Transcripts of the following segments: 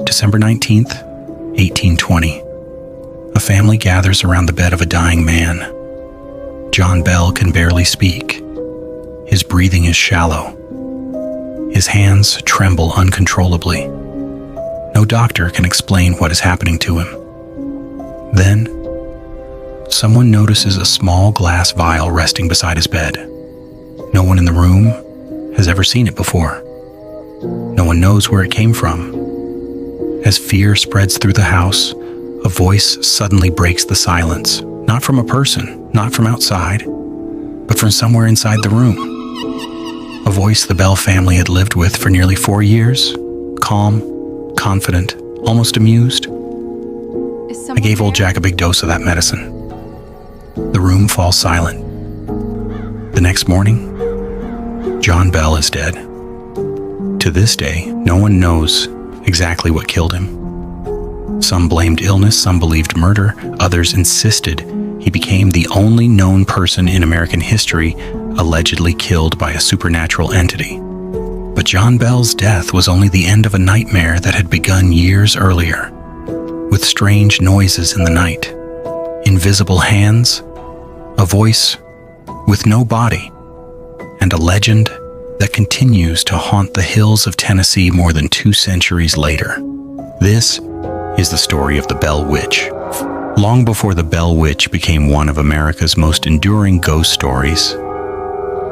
December 19th, 1820. A family gathers around the bed of a dying man. John Bell can barely speak. His breathing is shallow. His hands tremble uncontrollably. No doctor can explain what is happening to him. Then, someone notices a small glass vial resting beside his bed. No one in the room has ever seen it before. No one knows where it came from. As fear spreads through the house, a voice suddenly breaks the silence, not from a person, not from outside, but from somewhere inside the room. A voice the Bell family had lived with for nearly 4 years, calm, confident, almost amused. I gave old Jack a big dose of that medicine. The room falls silent. The next morning, John Bell is dead. To this day, no one knows exactly what killed him. Some blamed illness, some believed murder, others insisted he became the only known person in American history allegedly killed by a supernatural entity. But John Bell's death was only the end of a nightmare that had begun years earlier, with strange noises in the night, invisible hands, a voice with no body, and a legend that continues to haunt the hills of Tennessee more than 2 centuries later. This is the story of the Bell Witch. Long before the Bell Witch became one of America's most enduring ghost stories,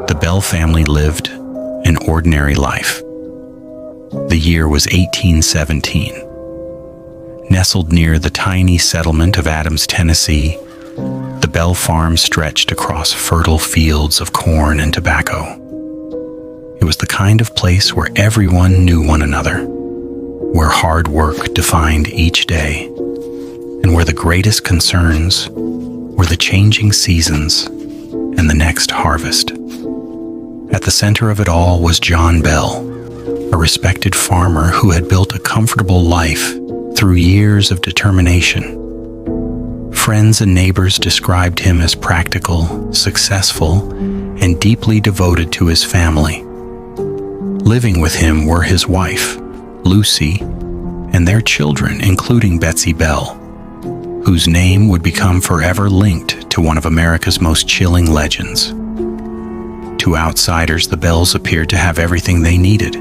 the Bell family lived an ordinary life. The year was 1817. Nestled near the tiny settlement of Adams, Tennessee, the Bell farm stretched across fertile fields of corn and tobacco. It was the kind of place where everyone knew one another, where hard work defined each day, and where the greatest concerns were the changing seasons and the next harvest. At the center of it all was John Bell, a respected farmer who had built a comfortable life through years of determination. Friends and neighbors described him as practical, successful, and deeply devoted to his family. Living with him were his wife, Lucy, and their children, including Betsy Bell, whose name would become forever linked to one of America's most chilling legends. To outsiders, the Bells appeared to have everything they needed: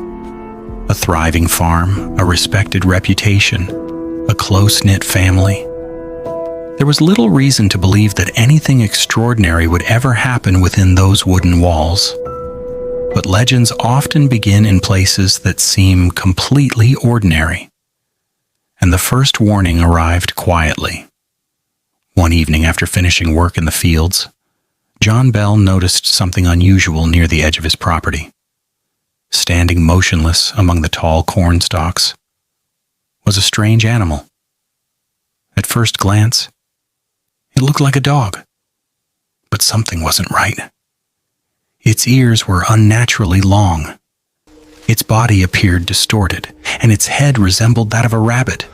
a thriving farm, a respected reputation, a close-knit family. There was little reason to believe that anything extraordinary would ever happen within those wooden walls. But legends often begin in places that seem completely ordinary. And the first warning arrived quietly. One evening after finishing work in the fields, John Bell noticed something unusual near the edge of his property. Standing motionless among the tall corn stalks was a strange animal. At first glance, it looked like a dog, but something wasn't right. Its ears were unnaturally long. Its body appeared distorted, and its head resembled that of a rabbit.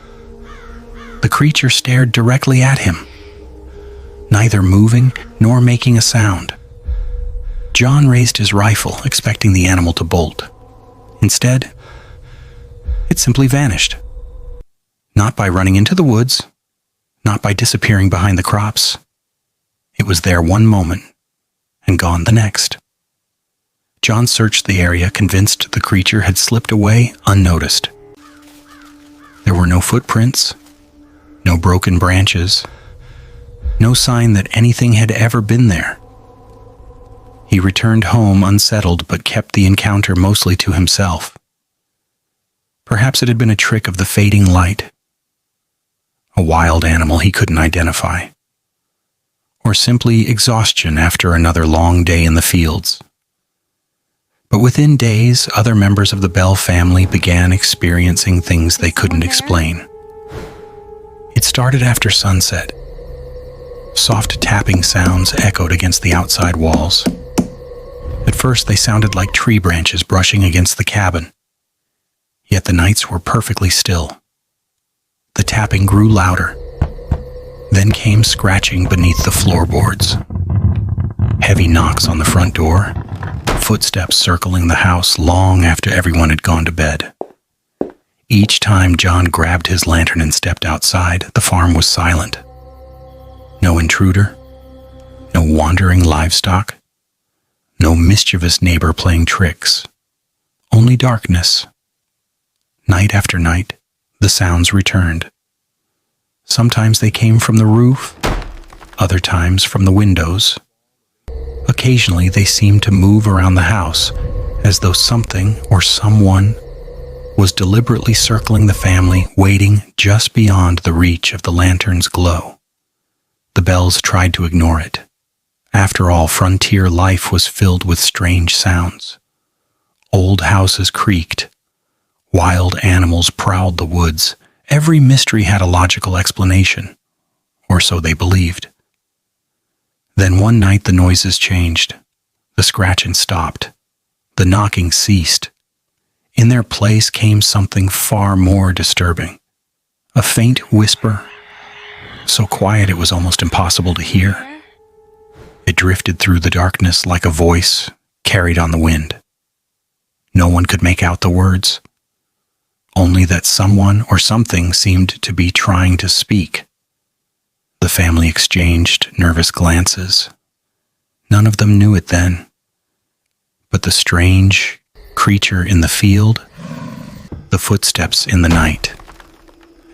The creature stared directly at him, neither moving nor making a sound. John raised his rifle, expecting the animal to bolt. Instead, it simply vanished. Not by running into the woods, not by disappearing behind the crops. It was there one moment and gone the next. John searched the area, convinced the creature had slipped away unnoticed. There were no footprints, no broken branches, no sign that anything had ever been there. He returned home unsettled, but kept the encounter mostly to himself. Perhaps it had been a trick of the fading light, a wild animal he couldn't identify, or simply exhaustion after another long day in the fields. But within days, other members of the Bell family began experiencing things they couldn't explain. It started after sunset. Soft tapping sounds echoed against the outside walls. At first, they sounded like tree branches brushing against the cabin. Yet the nights were perfectly still. The tapping grew louder. Then came scratching beneath the floorboards. Heavy knocks on the front door. Footsteps circling the house long after everyone had gone to bed. Each time John grabbed his lantern and stepped outside, the farm was silent. No intruder, no wandering livestock, no mischievous neighbor playing tricks, only darkness. Night after night, the sounds returned. Sometimes they came from the roof, other times from the windows. Occasionally they seemed to move around the house, as though something or someone was deliberately circling the family, waiting just beyond the reach of the lantern's glow. The bells tried to ignore it. After all, frontier life was filled with strange sounds. Old houses creaked. Wild animals prowled the woods. Every mystery had a logical explanation, or so they believed. Then one night the noises changed. The scratching stopped. The knocking ceased. In their place came something far more disturbing. A faint whisper, so quiet it was almost impossible to hear. It drifted through the darkness like a voice carried on the wind. No one could make out the words, only that someone or something seemed to be trying to speak. The family exchanged nervous glances. None of them knew it then, but the strange creature in the field, the footsteps in the night,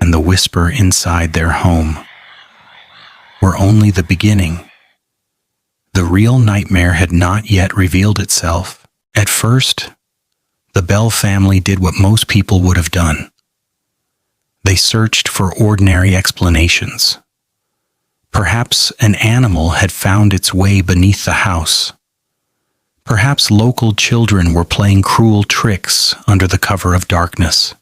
and the whisper inside their home were only the beginning. The real nightmare had not yet revealed itself. At first, the Bell family did what most people would have done. They searched for ordinary explanations. Perhaps an animal had found its way beneath the house. Perhaps local children were playing cruel tricks under the cover of darkness.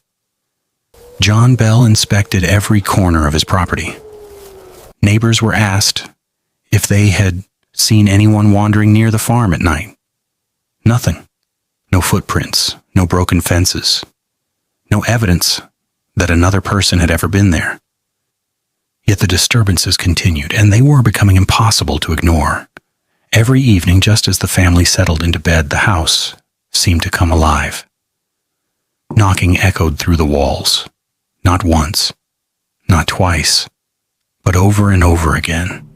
John Bell inspected every corner of his property. Neighbors were asked if they had seen anyone wandering near the farm at night. Nothing. No footprints, no broken fences, no evidence that another person had ever been there. Yet the disturbances continued, and they were becoming impossible to ignore. Every evening, just as the family settled into bed, the house seemed to come alive. Knocking echoed through the walls, not once, not twice, but over and over again.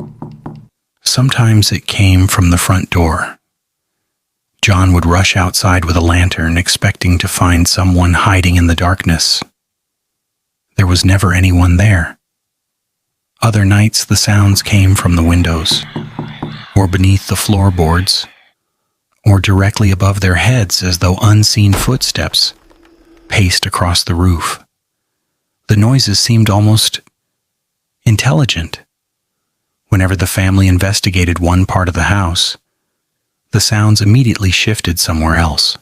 Sometimes it came from the front door. John would rush outside with a lantern, expecting to find someone hiding in the darkness. There was never anyone there. Other nights the sounds came from the windows, or beneath the floorboards, or directly above their heads as though unseen footsteps paced across the roof. The noises seemed almost intelligent. Whenever the family investigated one part of the house, the sounds immediately shifted somewhere else.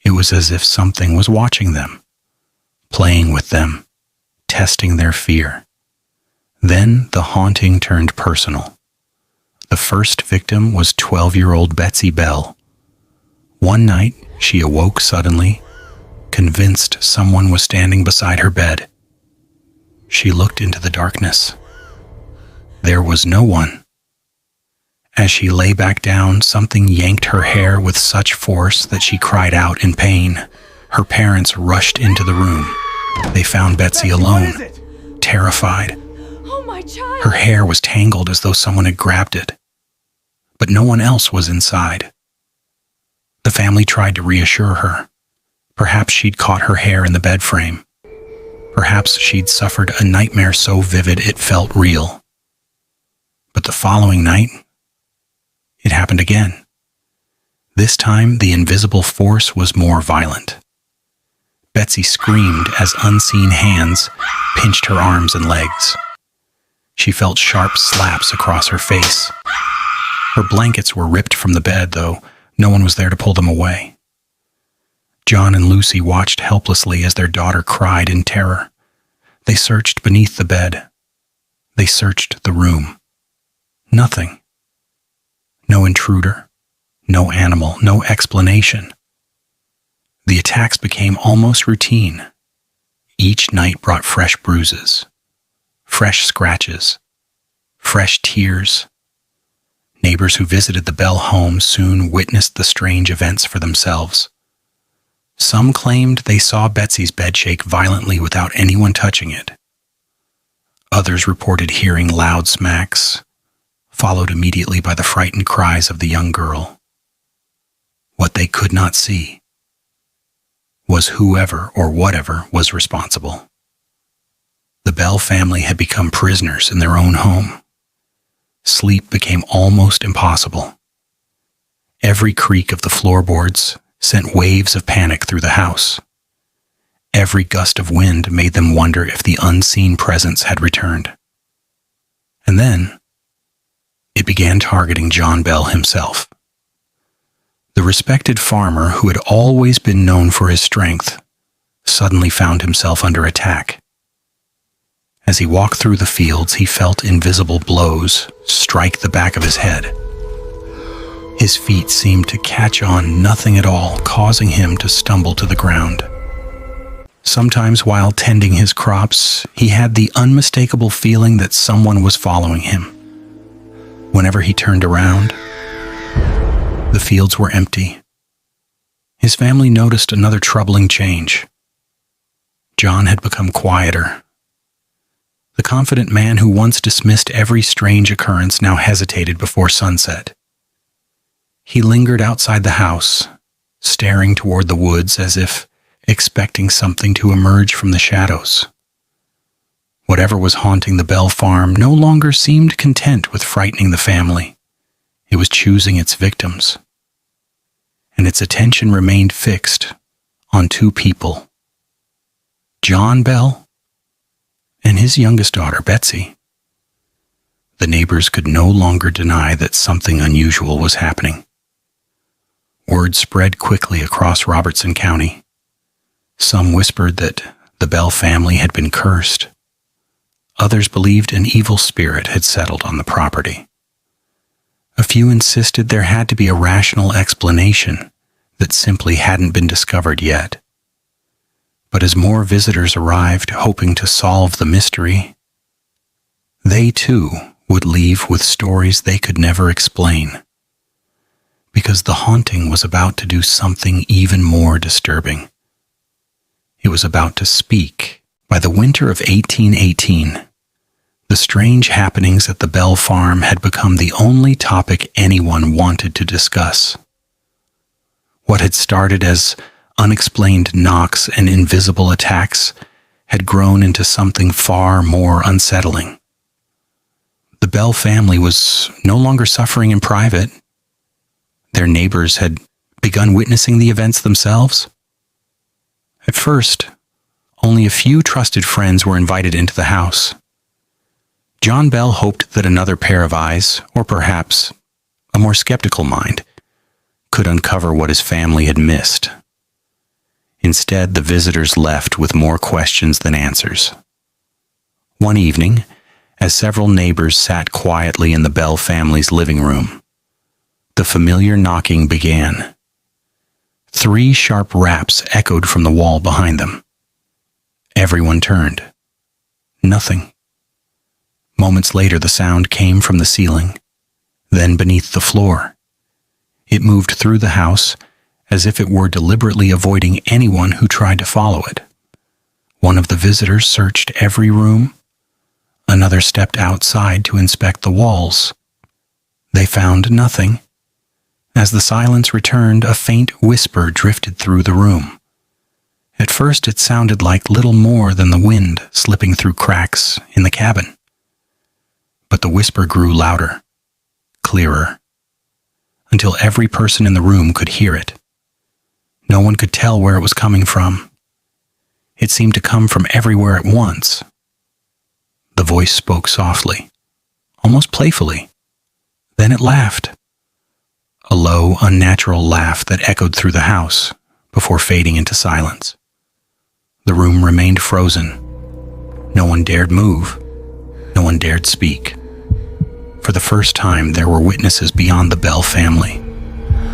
It was as if something was watching them, playing with them, testing their fear. Then the haunting turned personal. The first victim was 12-year-old Betsy Bell. One night, she awoke suddenly, convinced someone was standing beside her bed. She looked into the darkness. There was no one. As she lay back down, something yanked her hair with such force that she cried out in pain. Her parents rushed into the room. They found Betsy alone, terrified. Oh, my child! Her hair was tangled as though someone had grabbed it. But no one else was inside. The family tried to reassure her. Perhaps she'd caught her hair in the bed frame. Perhaps she'd suffered a nightmare so vivid it felt real. But the following night, it happened again. This time, the invisible force was more violent. Betsy screamed as unseen hands pinched her arms and legs. She felt sharp slaps across her face. Her blankets were ripped from the bed, though no one was there to pull them away. John and Lucy watched helplessly as their daughter cried in terror. They searched beneath the bed. They searched the room. Nothing. No intruder, no animal, no explanation. The attacks became almost routine. Each night brought fresh bruises, fresh scratches, fresh tears. Neighbors who visited the Bell home soon witnessed the strange events for themselves. Some claimed they saw Betsy's bed shake violently without anyone touching it. Others reported hearing loud smacks, followed immediately by the frightened cries of the young girl. What they could not see was whoever or whatever was responsible. The Bell family had become prisoners in their own home. Sleep became almost impossible. Every creak of the floorboards sent waves of panic through the house. Every gust of wind made them wonder if the unseen presence had returned. And then, it began targeting John Bell himself. The respected farmer who had always been known for his strength suddenly found himself under attack. As he walked through the fields, he felt invisible blows strike the back of his head. His feet seemed to catch on nothing at all, causing him to stumble to the ground. Sometimes while tending his crops, he had the unmistakable feeling that someone was following him. Whenever he turned around, the fields were empty. His family noticed another troubling change. John had become quieter. The confident man who once dismissed every strange occurrence now hesitated before sunset. He lingered outside the house, staring toward the woods as if expecting something to emerge from the shadows. Whatever was haunting the Bell farm no longer seemed content with frightening the family. It was choosing its victims. And its attention remained fixed on two people, John Bell and his youngest daughter, Betsy. The neighbors could no longer deny that something unusual was happening. Word spread quickly across Robertson County. Some whispered that the Bell family had been cursed. Others believed an evil spirit had settled on the property. A few insisted there had to be a rational explanation that simply hadn't been discovered yet. But as more visitors arrived hoping to solve the mystery, they too would leave with stories they could never explain. Because the haunting was about to do something even more disturbing. It was about to speak. By the winter of 1818, the strange happenings at the Bell farm had become the only topic anyone wanted to discuss. What had started as unexplained knocks and invisible attacks had grown into something far more unsettling. The Bell family was no longer suffering in private. Their neighbors had begun witnessing the events themselves. At first, only a few trusted friends were invited into the house. John Bell hoped that another pair of eyes, or perhaps a more skeptical mind, could uncover what his family had missed. Instead, the visitors left with more questions than answers. One evening, as several neighbors sat quietly in the Bell family's living room, the familiar knocking began. 3 sharp raps echoed from the wall behind them. Everyone turned. Nothing. Moments later, the sound came from the ceiling, then beneath the floor. It moved through the house as if it were deliberately avoiding anyone who tried to follow it. One of the visitors searched every room. Another stepped outside to inspect the walls. They found nothing. As the silence returned, a faint whisper drifted through the room. At first, it sounded like little more than the wind slipping through cracks in the cabin. But the whisper grew louder, clearer, until every person in the room could hear it. No one could tell where it was coming from. It seemed to come from everywhere at once. The voice spoke softly, almost playfully. Then it laughed. A low, unnatural laugh that echoed through the house before fading into silence. The room remained frozen. No one dared move. No one dared speak. For the first time, there were witnesses beyond the Bell family,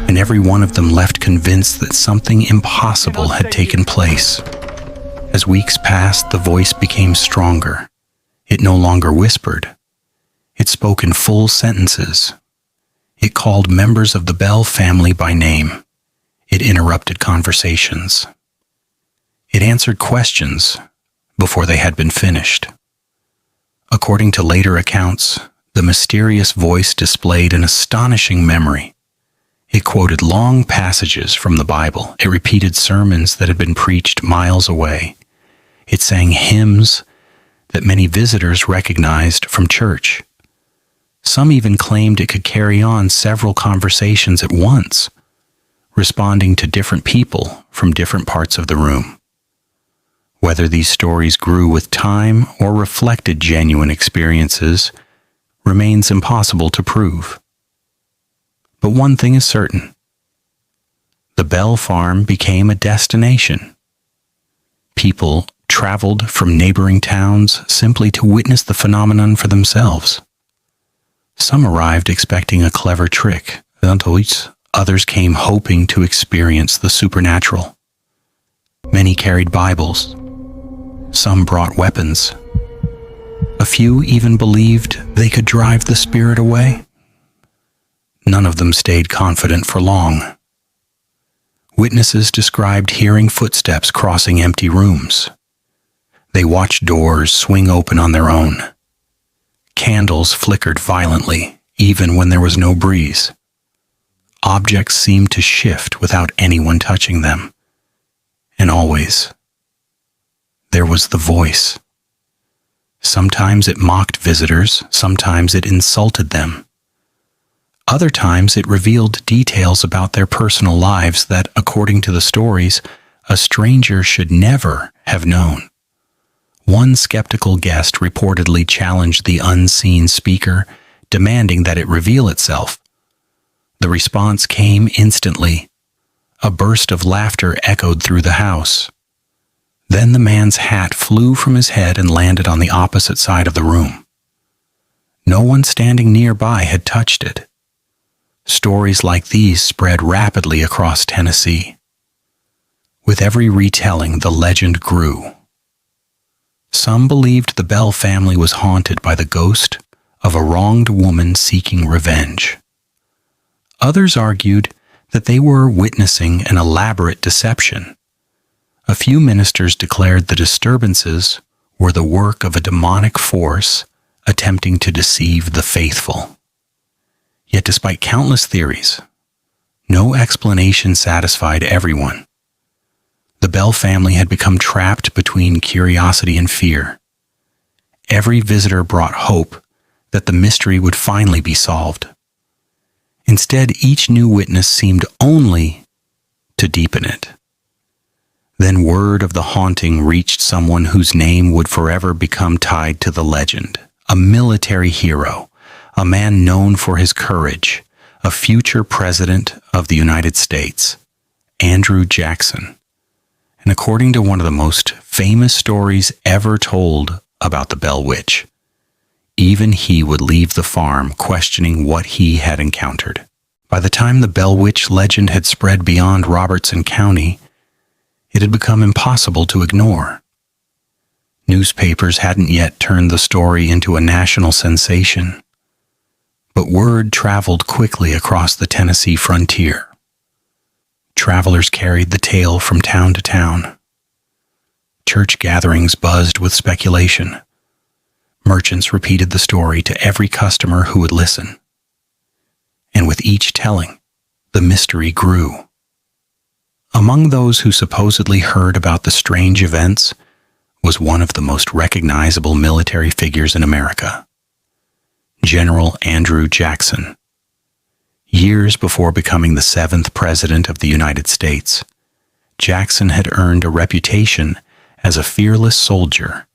and every one of them left convinced that something impossible had taken place. As weeks passed, the voice became stronger. It no longer whispered. It spoke in full sentences. It called members of the Bell family by name. It interrupted conversations. It answered questions before they had been finished. According to later accounts, the mysterious voice displayed an astonishing memory. It quoted long passages from the Bible. It repeated sermons that had been preached miles away. It sang hymns that many visitors recognized from church. Some even claimed it could carry on several conversations at once, responding to different people from different parts of the room. Whether these stories grew with time or reflected genuine experiences remains impossible to prove. But one thing is certain. The Bell Farm became a destination. People traveled from neighboring towns simply to witness the phenomenon for themselves. Some arrived expecting a clever trick, others came hoping to experience the supernatural. Many carried Bibles. Some brought weapons. A few even believed they could drive the spirit away. None of them stayed confident for long. Witnesses described hearing footsteps crossing empty rooms. They watched doors swing open on their own. Candles flickered violently, even when there was no breeze. Objects seemed to shift without anyone touching them. And always, there was the voice. Sometimes it mocked visitors, sometimes it insulted them. Other times it revealed details about their personal lives that, according to the stories, a stranger should never have known. One skeptical guest reportedly challenged the unseen speaker, demanding that it reveal itself. The response came instantly. A burst of laughter echoed through the house. Then the man's hat flew from his head and landed on the opposite side of the room. No one standing nearby had touched it. Stories like these spread rapidly across Tennessee. With every retelling, the legend grew. Some believed the Bell family was haunted by the ghost of a wronged woman seeking revenge. Others argued that they were witnessing an elaborate deception. A few ministers declared the disturbances were the work of a demonic force attempting to deceive the faithful. Yet despite countless theories, no explanation satisfied everyone. The Bell family had become trapped between curiosity and fear. Every visitor brought hope that the mystery would finally be solved. Instead, each new witness seemed only to deepen it. Then word of the haunting reached someone whose name would forever become tied to the legend. A military hero, a man known for his courage, a future president of the United States, Andrew Jackson. And according to one of the most famous stories ever told about the Bell Witch, even he would leave the farm questioning what he had encountered. By the time the Bell Witch legend had spread beyond Robertson County, it had become impossible to ignore. Newspapers hadn't yet turned the story into a national sensation, but word traveled quickly across the Tennessee frontier. Travelers carried the tale from town to town. Church gatherings buzzed with speculation. Merchants repeated the story to every customer who would listen. And with each telling, the mystery grew. Among those who supposedly heard about the strange events was one of the most recognizable military figures in America, General Andrew Jackson. Years before becoming the 7th President of the United States, Jackson had earned a reputation as a fearless soldier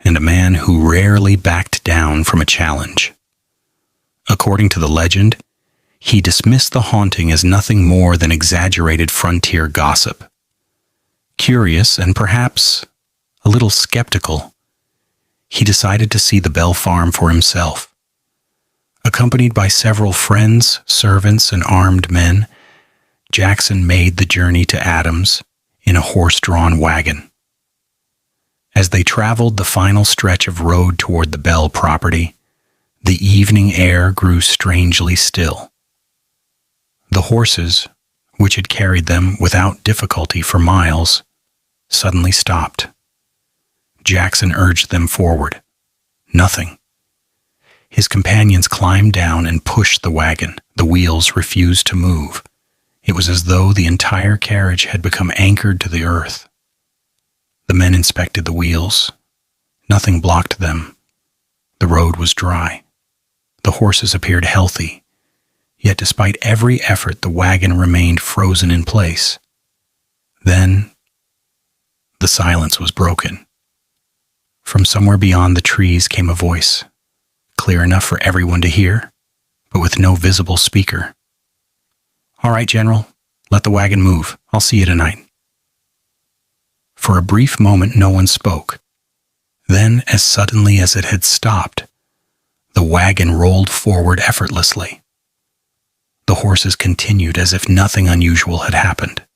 and a man who rarely backed down from a challenge. According to the legend, he dismissed the haunting as nothing more than exaggerated frontier gossip. Curious and perhaps a little skeptical, he decided to see the Bell Farm for himself. Accompanied by several friends, servants, and armed men, Jackson made the journey to Adams in a horse-drawn wagon. As they traveled the final stretch of road toward the Bell property, the evening air grew strangely still. The horses, which had carried them without difficulty for miles, suddenly stopped. Jackson urged them forward. Nothing. His companions climbed down and pushed the wagon. The wheels refused to move. It was as though the entire carriage had become anchored to the earth. The men inspected the wheels. Nothing blocked them. The road was dry. The horses appeared healthy. Yet despite every effort, the wagon remained frozen in place. Then, the silence was broken. From somewhere beyond the trees came a voice, clear enough for everyone to hear, but with no visible speaker. "All right, General, let the wagon move. I'll see you tonight." For a brief moment, no one spoke. Then, as suddenly as it had stopped, the wagon rolled forward effortlessly. The horses continued as if nothing unusual had happened.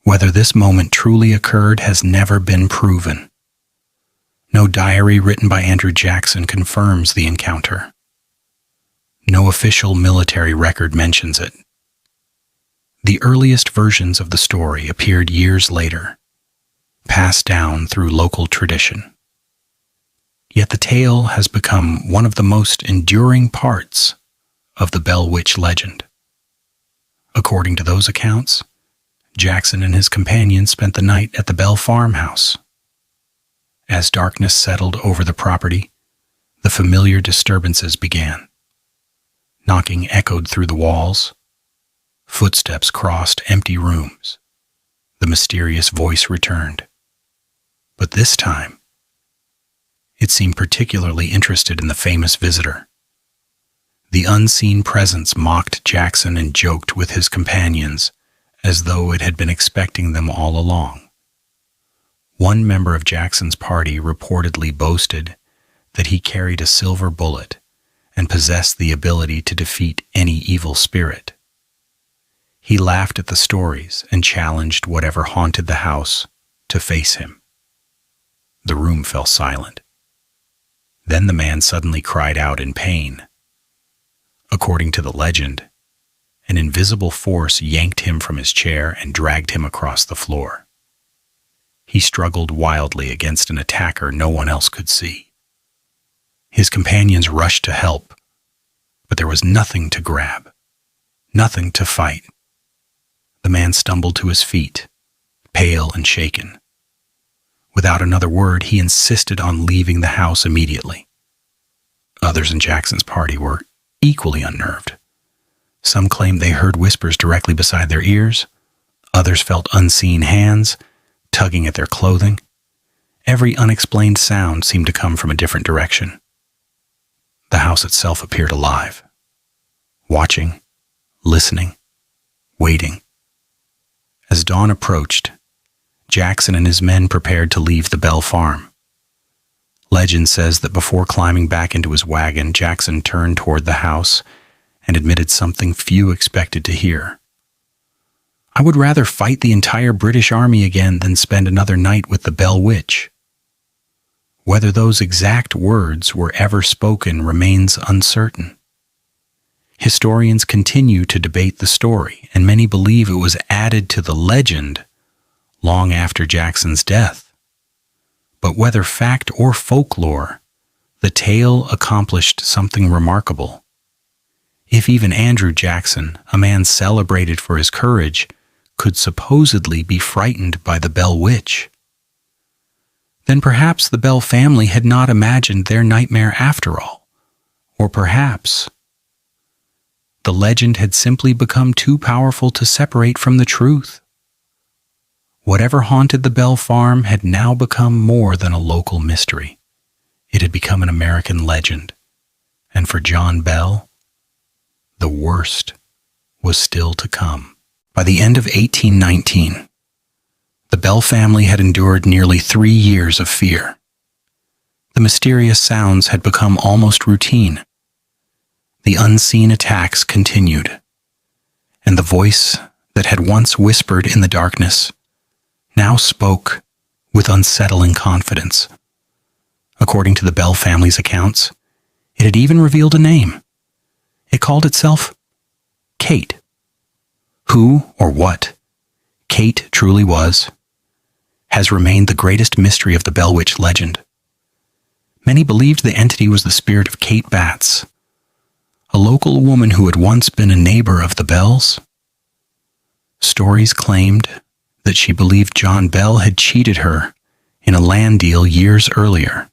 Whether this moment truly occurred has never been proven. No diary written by Andrew Jackson confirms the encounter. No official military record mentions it. The earliest versions of the story appeared years later, passed down through local tradition. Yet the tale has become one of the most enduring parts of the Bell Witch legend. According to those accounts, Jackson and his companions spent the night at the Bell farmhouse. As darkness settled over the property, the familiar disturbances began. Knocking echoed through the walls. Footsteps crossed empty rooms. The mysterious voice returned. But this time, it seemed particularly interested in the famous visitor. The unseen presence mocked Jackson and joked with his companions as though it had been expecting them all along. One member of Jackson's party reportedly boasted that he carried a silver bullet and possessed the ability to defeat any evil spirit. He laughed at the stories and challenged whatever haunted the house to face him. The room fell silent. Then the man suddenly cried out in pain. According to the legend, an invisible force yanked him from his chair and dragged him across the floor. He struggled wildly against an attacker no one else could see. His companions rushed to help, but there was nothing to grab, nothing to fight. The man stumbled to his feet, pale and shaken. Without another word, he insisted on leaving the house immediately. Others in Jackson's party were equally unnerved. Some claimed they heard whispers directly beside their ears. Others felt unseen hands tugging at their clothing. Every unexplained sound seemed to come from a different direction. The house itself appeared alive, watching, listening, waiting. As dawn approached, Jackson and his men prepared to leave the Bell farm. Legend says that before climbing back into his wagon, Jackson turned toward the house and admitted something few expected to hear. "I would rather fight the entire British Army again than spend another night with the Bell Witch." Whether those exact words were ever spoken remains uncertain. Historians continue to debate the story, and many believe it was added to the legend long after Jackson's death. But whether fact or folklore, the tale accomplished something remarkable. If even Andrew Jackson, a man celebrated for his courage, could supposedly be frightened by the Bell Witch, then perhaps the Bell family had not imagined their nightmare after all. Or perhaps the legend had simply become too powerful to separate from the truth. Whatever haunted the Bell farm had now become more than a local mystery. It had become an American legend. And for John Bell, the worst was still to come. By the end of 1819, the Bell family had endured nearly 3 years of fear. The mysterious sounds had become almost routine. The unseen attacks continued, and the voice that had once whispered in the darkness now spoke with unsettling confidence. According to the Bell family's accounts, it had even revealed a name. It called itself Kate. Who or what Kate truly was has remained the greatest mystery of the Bell Witch legend. Many believed the entity was the spirit of Kate Batts, a local woman who had once been a neighbor of the Bells. Stories claimed that she believed John Bell had cheated her in a land deal years earlier.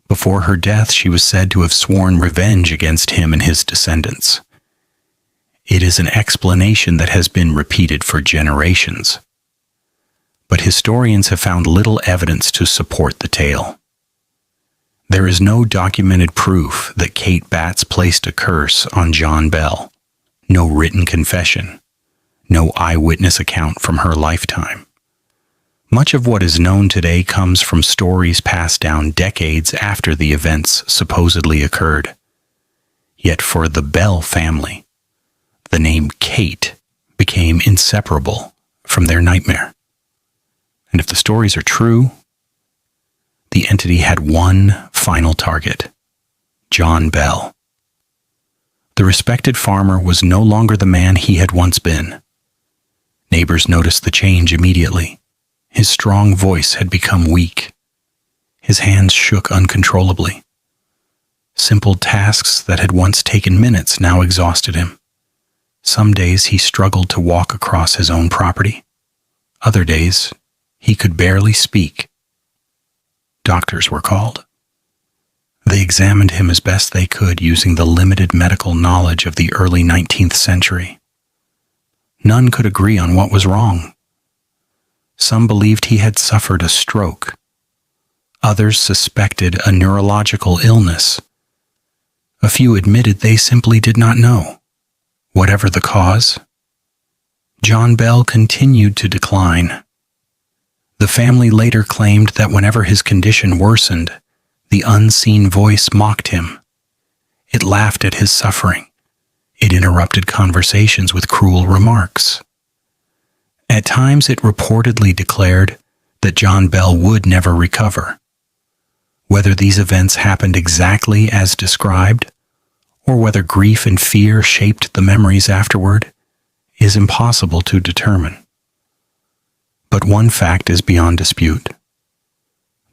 Before her death, she was said to have sworn revenge against him and his descendants. It is an explanation that has been repeated for generations, but historians have found little evidence to support the tale. There is no documented proof that Kate Batts placed a curse on John Bell, no written confession, no eyewitness account from her lifetime. Much of what is known today comes from stories passed down decades after the events supposedly occurred. Yet for the Bell family, the name Kate became inseparable from their nightmare. And if the stories are true, the entity had one final target: John Bell. The respected farmer was no longer the man he had once been. Neighbors noticed the change immediately. His strong voice had become weak. His hands shook uncontrollably. Simple tasks that had once taken minutes now exhausted him. Some days he struggled to walk across his own property. Other days, he could barely speak. Doctors were called. They examined him as best they could using the limited medical knowledge of the early 19th century. None could agree on what was wrong. Some believed he had suffered a stroke. Others suspected a neurological illness. A few admitted they simply did not know. Whatever the cause, John Bell continued to decline. The family later claimed that whenever his condition worsened, the unseen voice mocked him. It laughed at his suffering. It interrupted conversations with cruel remarks. At times it reportedly declared that John Bell would never recover. Whether these events happened exactly as described, or whether grief and fear shaped the memories afterward, is impossible to determine. But one fact is beyond dispute.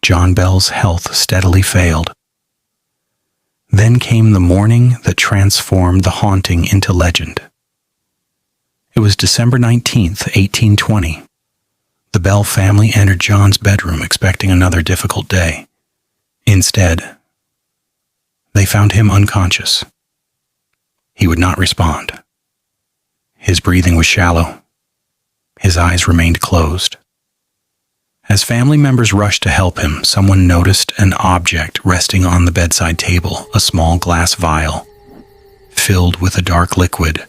John Bell's health steadily failed. Then came the morning that transformed the haunting into legend. It was December 19th, 1820. The Bell family entered John's bedroom expecting another difficult day. Instead, they found him unconscious. He would not respond. His breathing was shallow. His eyes remained closed. As family members rushed to help him, someone noticed an object resting on the bedside table, a small glass vial, filled with a dark liquid.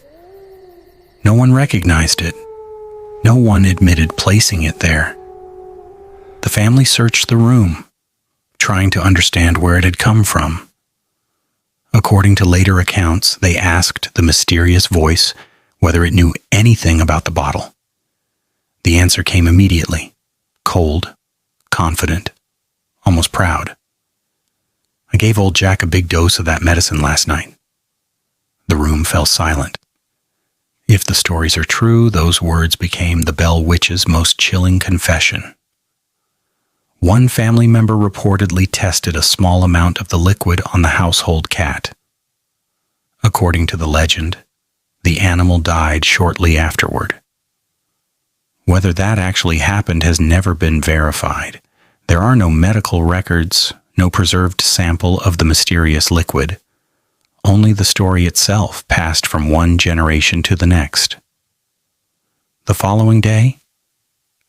No one recognized it. No one admitted placing it there. The family searched the room, trying to understand where it had come from. According to later accounts, they asked the mysterious voice whether it knew anything about the bottle. The answer came immediately: cold, confident, almost proud. "I gave old Jack a big dose of that medicine last night." The room fell silent. If the stories are true, those words became the Bell Witch's most chilling confession. One family member reportedly tested a small amount of the liquid on the household cat. According to the legend, the animal died shortly afterward. Whether that actually happened has never been verified. There are no medical records, no preserved sample of the mysterious liquid. Only the story itself passed from one generation to the next. The following day,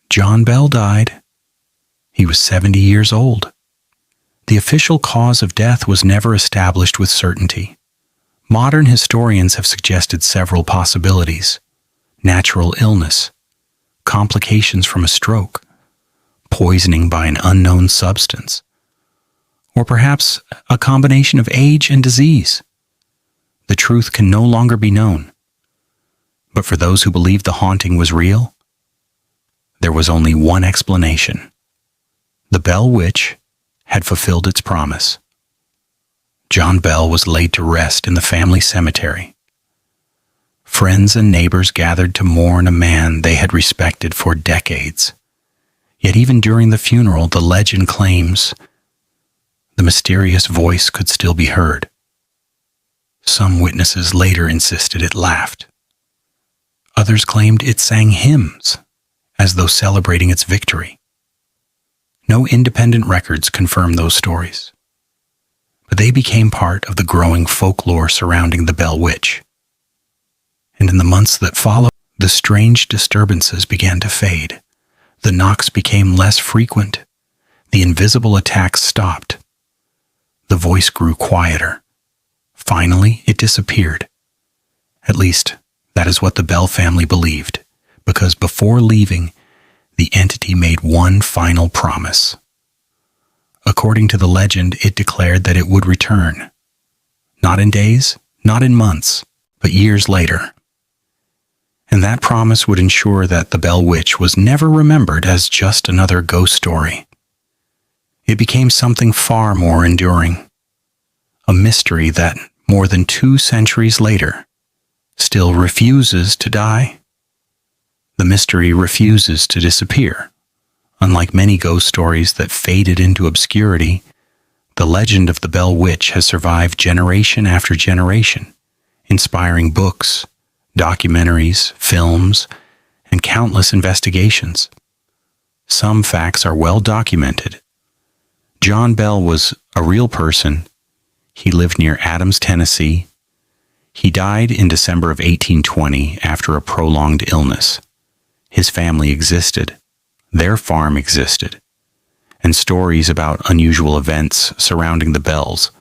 John Bell died. He was 70 years old. The official cause of death was never established with certainty. Modern historians have suggested several possibilities: natural illness, complications from a stroke, poisoning by an unknown substance, or perhaps a combination of age and disease. The truth can no longer be known. But for those who believed the haunting was real, there was only one explanation. The Bell Witch had fulfilled its promise. John Bell was laid to rest in the family cemetery. Friends and neighbors gathered to mourn a man they had respected for decades. Yet even during the funeral, the legend claims the mysterious voice could still be heard. Some witnesses later insisted it laughed. Others claimed it sang hymns, as though celebrating its victory. No independent records confirm those stories, but they became part of the growing folklore surrounding the Bell Witch. And in the months that followed, the strange disturbances began to fade. The knocks became less frequent. The invisible attacks stopped. The voice grew quieter. Finally, it disappeared. At least, that is what the Bell family believed, because before leaving, the entity made one final promise. According to the legend, it declared that it would return. Not in days, not in months, but years later. And that promise would ensure that the Bell Witch was never remembered as just another ghost story. It became something far more enduring. A mystery that, more than 2 centuries later, still refuses to die. The mystery refuses to disappear. Unlike many ghost stories that faded into obscurity, the legend of the Bell Witch has survived generation after generation, inspiring books, documentaries, films, and countless investigations. Some facts are well documented. John Bell was a real person. He lived near Adams, Tennessee. He died in December of 1820 after a prolonged illness. His family existed. Their farm existed. And stories about unusual events surrounding the Bells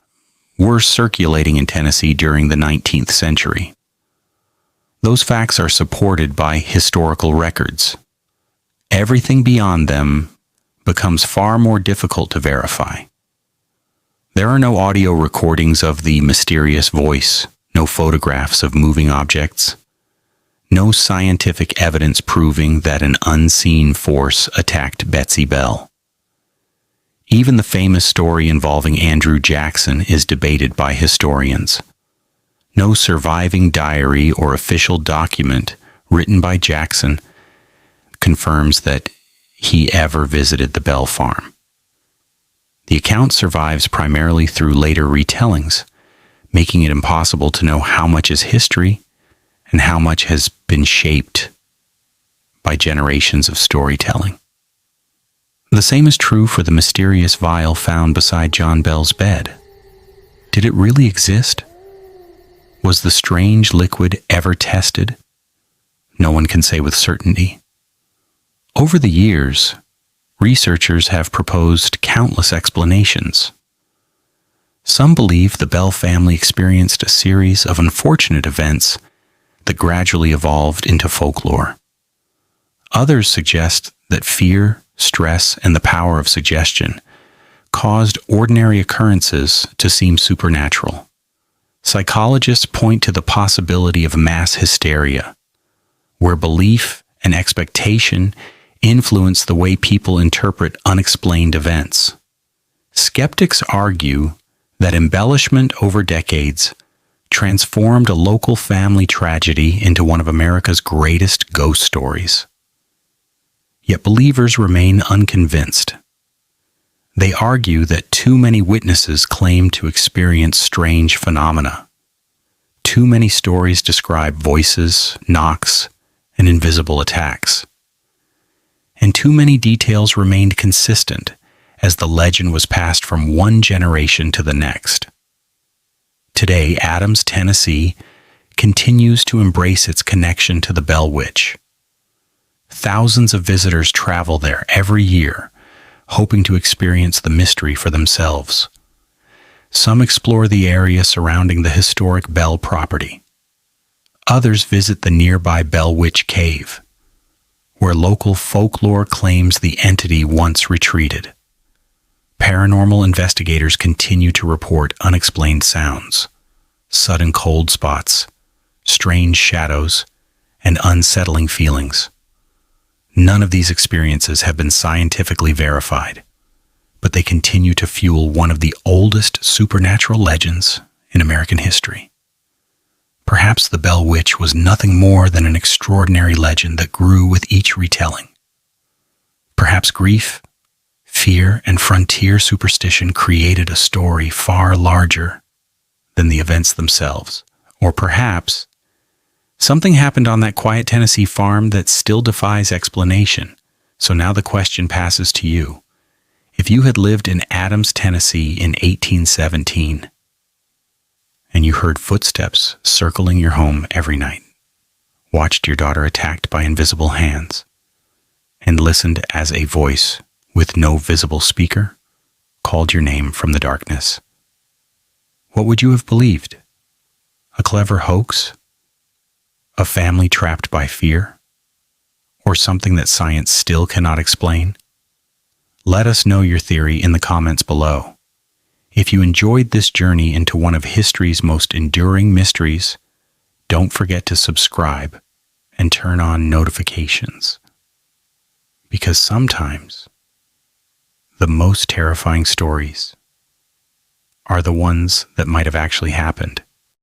were circulating in Tennessee during the 19th century. Those facts are supported by historical records. Everything beyond them becomes far more difficult to verify. There are no audio recordings of the mysterious voice, no photographs of moving objects, no scientific evidence proving that an unseen force attacked Betsy Bell. Even the famous story involving Andrew Jackson is debated by historians. No surviving diary or official document written by Jackson confirms that he ever visited the Bell farm. The account survives primarily through later retellings, making it impossible to know how much is history and how much has been shaped by generations of storytelling. The same is true for the mysterious vial found beside John Bell's bed. Did it really exist? Was the strange liquid ever tested? No one can say with certainty. Over the years, researchers have proposed countless explanations. Some believe the Bell family experienced a series of unfortunate events that gradually evolved into folklore. Others suggest that fear, stress, and the power of suggestion caused ordinary occurrences to seem supernatural. Psychologists point to the possibility of mass hysteria, where belief and expectation influence the way people interpret unexplained events. Skeptics argue that embellishment over decades transformed a local family tragedy into one of America's greatest ghost stories. Yet believers remain unconvinced. They argue that too many witnesses claim to experience strange phenomena. Too many stories describe voices, knocks, and invisible attacks. And too many details remained consistent as the legend was passed from one generation to the next. Today, Adams, Tennessee, continues to embrace its connection to the Bell Witch. Thousands of visitors travel there every year, hoping to experience the mystery for themselves. Some explore the area surrounding the historic Bell property. Others visit the nearby Bell Witch Cave, where local folklore claims the entity once retreated. Paranormal investigators continue to report unexplained sounds, sudden cold spots, strange shadows, and unsettling feelings. None of these experiences have been scientifically verified, but they continue to fuel one of the oldest supernatural legends in American history. Perhaps the Bell Witch was nothing more than an extraordinary legend that grew with each retelling. Perhaps grief, fear, and frontier superstition created a story far larger than the events themselves. Or perhaps something happened on that quiet Tennessee farm that still defies explanation. So now the question passes to you. If you had lived in Adams, Tennessee in 1817, and you heard footsteps circling your home every night, watched your daughter attacked by invisible hands, and listened as a voice with no visible speaker called your name from the darkness, what would you have believed? A clever hoax? A family trapped by fear? Or something that science still cannot explain? Let us know your theory in the comments below. If you enjoyed this journey into one of history's most enduring mysteries, don't forget to subscribe and turn on notifications. Because sometimes the most terrifying stories are the ones that might have actually happened.